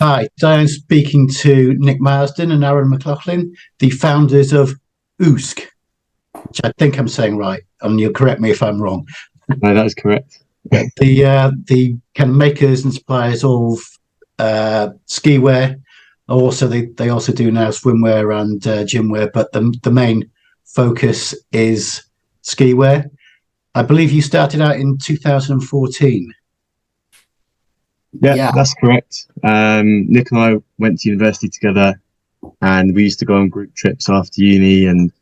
Hi, I'm speaking to Nick Marsden and Aaron McLaughlin, the founders of Oosk, which I think I'm saying right, and you'll correct me if I'm wrong. No, that is correct. The kind of makers and suppliers of ski wear. Also, they also do now swimwear and gym wear, but the main focus is ski wear. I believe you started out in 2014. Yeah, that's correct. Nick and I went to university together, and we used to go on group trips after uni and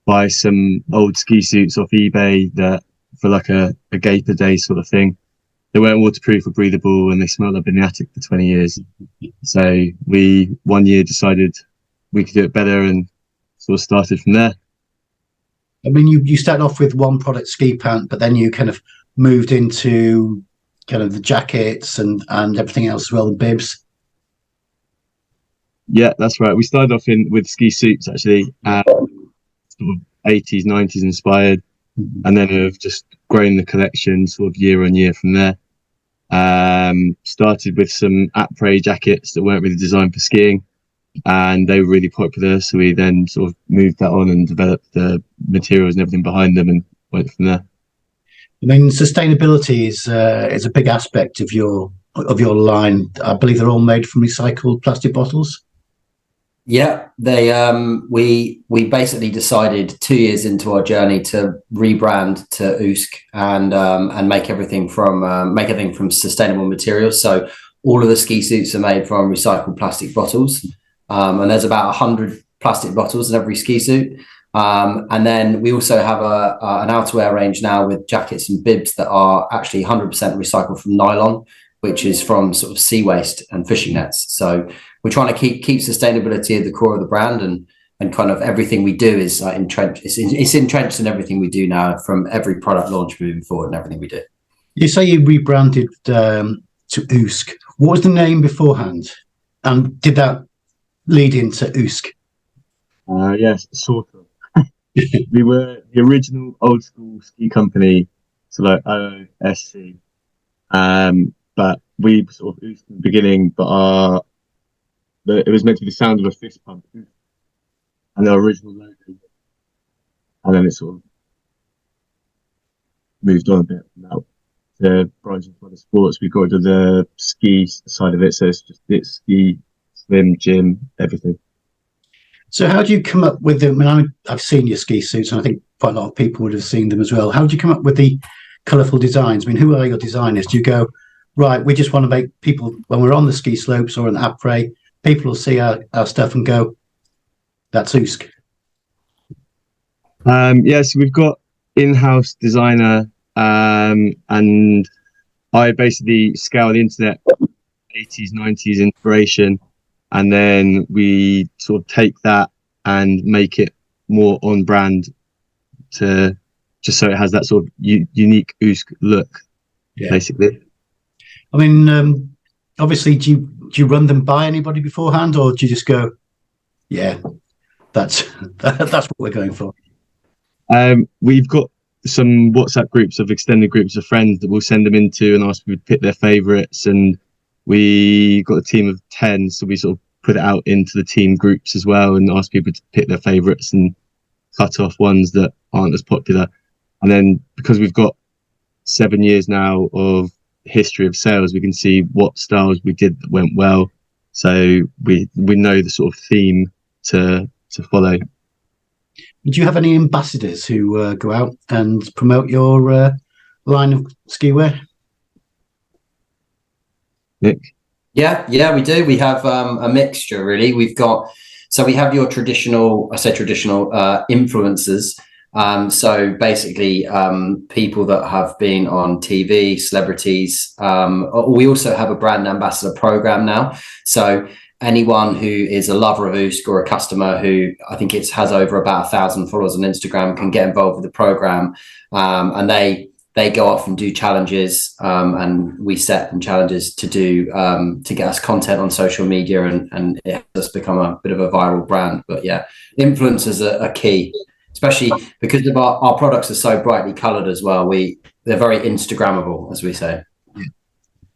buy some old ski suits off eBay that for like a gaper day sort of thing. They weren't waterproof or breathable, and they smelled like been in the attic for 20 years. So we one year decided we could do it better and sort of started from there. I mean, you started off with one product, ski pant, but then you kind of moved into kind of the jackets and everything else as well, the bibs. Yeah, that's right. We started off with ski suits actually, sort of 80s, 90s inspired, and then have just grown the collection sort of year on year from there. Started with some après jackets that weren't really designed for skiing, and they were really popular. So we then sort of moved that on and developed the materials and everything behind them, and went from there. I mean, sustainability is a big aspect of your line. I believe they're all made from recycled plastic bottles. Yeah, they we basically decided 2 years into our journey to rebrand to Oosk and make everything from sustainable materials. So all of the ski suits are made from recycled plastic bottles, and there's about 100 plastic bottles in every ski suit. And then we also have an outerwear range now with jackets and bibs that are actually 100% recycled from nylon, which is from sort of sea waste and fishing nets. So we're trying to keep sustainability at the core of the brand, and kind of everything we do is entrenched. It's entrenched in everything we do now, from every product launch moving forward and everything we do. You say you rebranded to Oosk. What was the name beforehand, and did that lead into Oosk? Yes, sort of. We were the original old school ski company, so like OSC. But we sort of Oost in the beginning, but it was meant to be the sound of a fist pump, and the original logo, and then it sort of moved on a bit from that. The branch into other sports, we got rid of the ski side of it, so it's ski, swim, gym, everything. So how do you come up with them? I mean, I've seen your ski suits, and I think quite a lot of people would have seen them as well. How do you come up with the colourful designs? I mean, who are your designers? Do you go, right, we just want to make people, when we're on the ski slopes or an après, people will see our stuff and go, that's Oosk? So we've got in-house designer, and I basically scour the internet, 80s, 90s inspiration, and then we sort of take that and make it more on brand, to just so it has that sort of unique Oosk look, basically. I mean, obviously, do you run them by anybody beforehand, or do you just go, yeah, that's what we're going for? We've got some WhatsApp groups of extended groups of friends that we'll send them into and ask people to pick their favourites, and we got a team of 10, so we sort of put it out into the team groups as well and ask people to pick their favourites and cut off ones that aren't as popular. And then because we've got 7 years now of history of sales, we can see what styles we did that went well, so we know the sort of theme to follow. Do you have any ambassadors who go out and promote your line of ski wear? Nick? Yeah, we do. We have a mixture, really. We have your traditional, influencers. So basically, people that have been on TV, celebrities. We also have a brand ambassador program now. So anyone who is a lover of Oosk or a customer who I think has over about 1,000 followers on Instagram can get involved with the program, and they go off and do challenges, and we set them challenges to do to get us content on social media, and it has become a bit of a viral brand. But yeah, influencers are key, especially because of our products are so brightly coloured as well. They're very Instagrammable, as we say.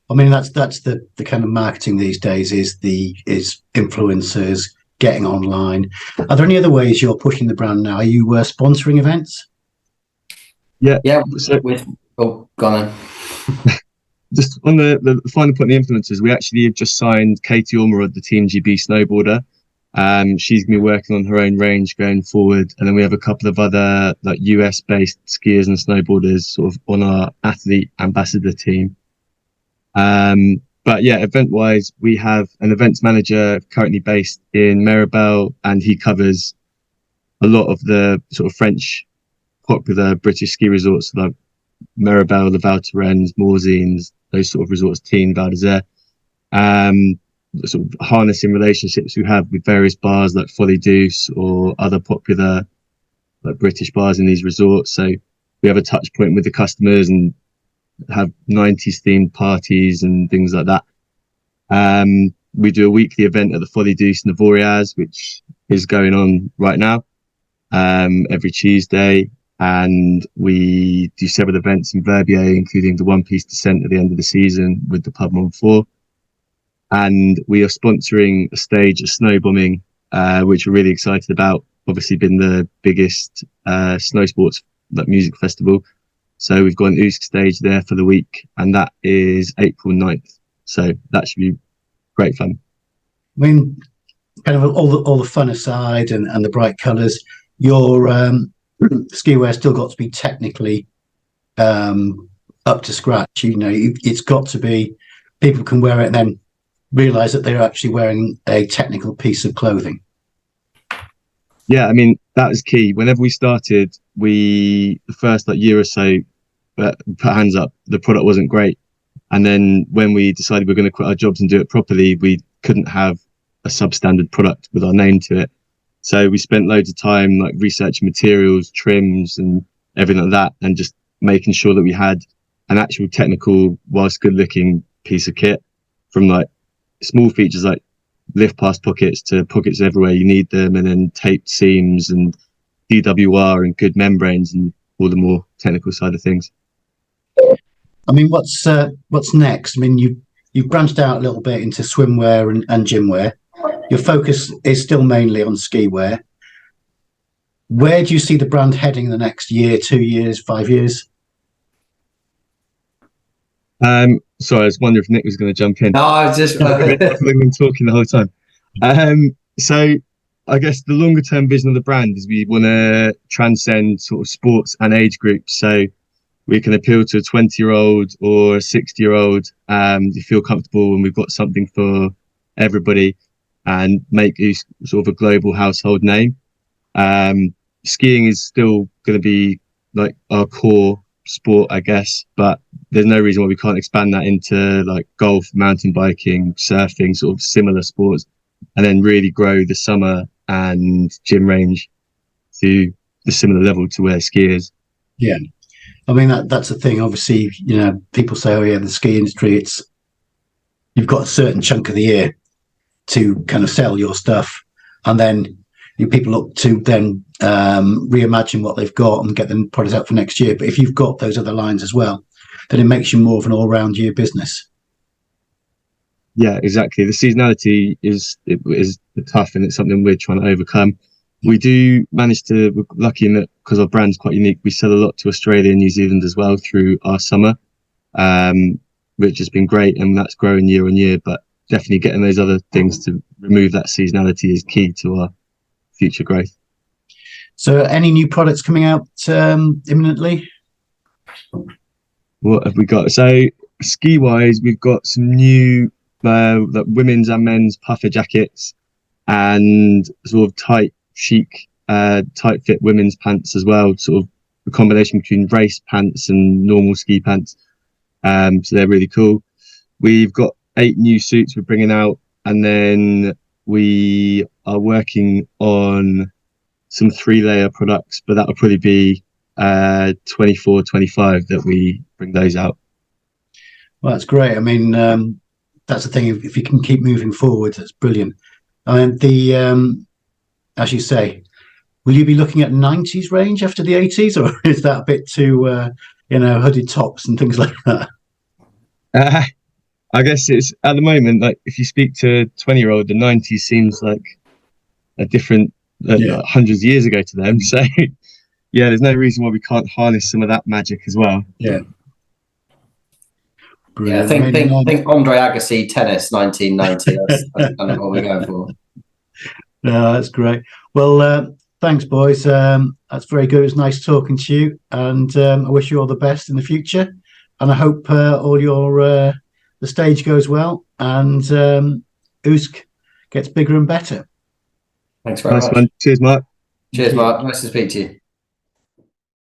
I mean, that's the kind of marketing these days is influencers getting online. Are there any other ways you're pushing the brand now? Are you sponsoring events? Yeah. Yeah, So go on then. just on the final point, the influencers, we actually have just signed Katie Ormerod, the Team GB snowboarder. She's gonna be working on her own range going forward, and then we have a couple of other like US based skiers and snowboarders sort of on our athlete ambassador team. But yeah, event wise, we have an events manager currently based in Maribel, and he covers a lot of the sort of French popular British ski resorts like Maribel, the Val Thorens, Morzines, those sort of resorts, Teen, Val d'Isère. Sort of harnessing relationships we have with various bars like Folie Douce or other popular like British bars in these resorts. So we have a touch point with the customers and have 90s themed parties and things like that. We do a weekly event at the Folie Douce Navoriaz, which is going on right now, every Tuesday. And we do several events in Verbier, including the One Piece Descent at the end of the season with the Pub Mon 4. And we are sponsoring a stage of Snowbombing, which we're really excited about. Obviously been the biggest snow sports like music festival. So we've got an Usk stage there for the week, and that is April 9th. So that should be great fun. I mean, kind of all the fun aside and the bright colours, your ski wear still got to be technically up to scratch. You know, it's got to be, people can wear it and then realise that they're actually wearing a technical piece of clothing. Yeah, I mean, that was key. Whenever we started, the first like year or so, put hands up, the product wasn't great. And then when we decided we're going to quit our jobs and do it properly, we couldn't have a substandard product with our name to it. So we spent loads of time like researching materials, trims and everything like that, and just making sure that we had an actual technical, whilst good looking piece of kit, from like small features like lift past pockets to pockets everywhere you need them, and then taped seams and DWR and good membranes and all the more technical side of things. I mean, what's next? I mean, you've branched out a little bit into swimwear and gym wear. Your focus is still mainly on ski wear. Where do you see the brand heading in the next year, 2 years, 5 years? Sorry, I was wondering if Nick was going to jump in. No, I was just I've been talking the whole time. So I guess the longer term vision of the brand is we want to transcend sort of sports and age groups. So we can appeal to a 20-year-old or a 60-year-old. You feel comfortable, and we've got something for everybody, and make you sort of a global household name. Skiing is still going to be like our core sport, I guess, but there's no reason why we can't expand that into like golf, mountain biking, surfing, sort of similar sports, and then really grow the summer and gym range to the similar level to where ski is. Yeah, I mean that's the thing. Obviously, you know, people say, "Oh yeah, the ski industry. You've got a certain chunk of the year to kind of sell your stuff, and then people look to then reimagine what they've got and get them products out for next year. But if you've got those other lines as well, then it makes you more of an all-round year business." Yeah, exactly. The seasonality is tough, and it's something we're trying to overcome. We do manage to, we're lucky in that because our brand's quite unique, we sell a lot to Australia and New Zealand as well through our summer, which has been great, and that's growing year on year. But definitely getting those other things to remove that seasonality is key to our future growth. So any new products coming out imminently? What have we got? So ski wise, we've got some new like women's and men's puffer jackets, and sort of tight chic tight fit women's pants as well, sort of a combination between race pants and normal ski pants. So they're really cool. We've got 8 new suits we're bringing out, and then we are working on some 3-layer products, but that'll probably be 24, 25 that we bring those out. Well, that's great. I mean, that's the thing. If you can keep moving forward, that's brilliant. And as you say, will you be looking at 90s range after the 80s, or is that a bit too, hooded tops and things like that? I guess it's at the moment, like if you speak to a 20-year-old, the 90s seems like a different hundreds of years ago to them. So yeah, there's no reason why we can't harness some of that magic as well. Yeah. Yeah, I think Andre Agassi tennis 1990. That's kind of what we're going for. No, that's great. Well, thanks, boys. That's very good. It was nice talking to you, and I wish you all the best in the future. And I hope all your the stage goes well, and Usk gets bigger and better. Thanks very much. Cheers, Mark. Cheers, Mark. Nice to speak to you.